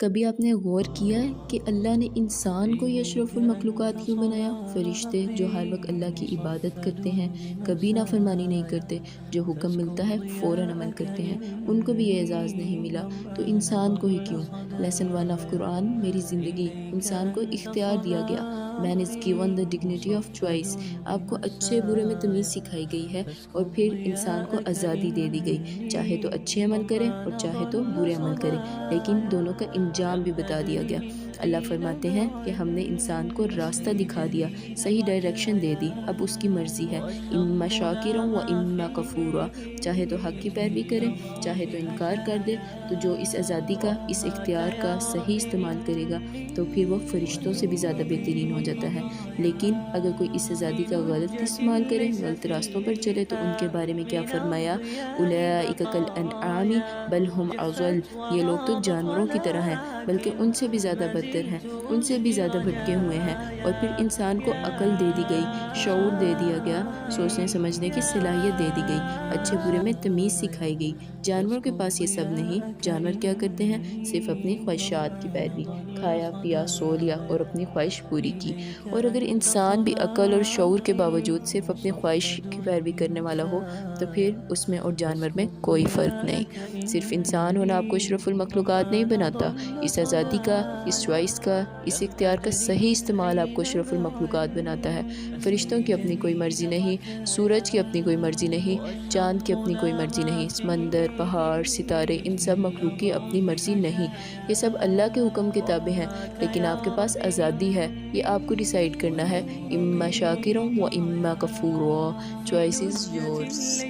کبھی آپ نے غور کیا ہے کہ اللہ نے انسان کو یہ اشرف المخلوقات کیوں بنایا؟ فرشتے جو ہر وقت اللہ کی عبادت کرتے ہیں، کبھی نافرمانی نہیں کرتے، جو حکم ملتا ہے فوراً عمل کرتے ہیں، ان کو بھی یہ اعزاز نہیں ملا، تو انسان کو ہی کیوں؟ لیسن 1 آف قرآن میری زندگی، انسان کو اختیار دیا گیا۔ Man is given the dignity of choice. آپ کو اچھے برے میں تمیز سکھائی گئی ہے، اور پھر انسان کو آزادی دے دی گئی، چاہے تو اچھے عمل کرے اور چاہے تو برے عمل کرے، لیکن دونوں کا انجام بھی بتا دیا گیا۔ اللہ فرماتے ہیں کہ ہم نے انسان کو راستہ دکھا دیا، صحیح ڈائریکشن دے دی، اب اس کی مرضی ہے، اما شاکرا و اما کفورا، چاہے تو حق کی پیروی کرے، چاہے تو انکار کر دے۔ تو جو اس آزادی کا، اس اختیار کا صحیح استعمال کرے گا تو پھر وہ فرشتوں سے بھی زیادہ بہترین ہو جاتا ہے، لیکن اگر کوئی اس آزادی کا غلط استعمال کرے، غلط راستوں پر چلے، تو ان کے بارے میں کیا فرمایا؟ اولئک کالانعام بل ہم اضل، یہ لوگ تو جانوروں کی طرح ہیں، بلکہ ان سے بھی زیادہ بدتر ہیں، ان سے بھی زیادہ بھٹکے ہوئے ہیں۔ اور پھر انسان کو عقل دے دی گئی، شعور دے دیا گیا، سوچنے سمجھنے کی صلاحیت دے دی گئی، اچھے برے میں تمیز سکھائی گئی۔ جانوروں کے پاس یہ سب نہیں۔ جانور کیا کرتے ہیں؟ صرف اپنی خواہشات کی پیروی، کھایا پیا سو لیا اور اپنی خواہش پوری کی۔ اور اگر انسان بھی عقل اور شعور کے باوجود صرف اپنی خواہش کی پیروی کرنے والا ہو تو پھر اس میں اور جانور میں کوئی فرق نہیں۔ صرف انسان ہونا آپ کو اشرف المخلوقات نہیں بناتا، اس آزادی کا، اس چوائس کا، اس اختیار کا صحیح استعمال آپ کو اشرف المخلوقات بناتا ہے۔ فرشتوں کی اپنی کوئی مرضی نہیں، سورج کی اپنی کوئی مرضی نہیں، چاند کی اپنی کوئی مرضی نہیں، سمندر، پہاڑ، ستارے، ان سب مخلوق کی اپنی مرضی نہیں۔ یہ سب اللہ کے حکم کے تابع ہیں، لیکن آپ کے پاس آزادی ہے، یہ آپ کو ڈیسائیڈ کرنا ہے، اما شاکرا و اما کفورا، چوائس از یورز۔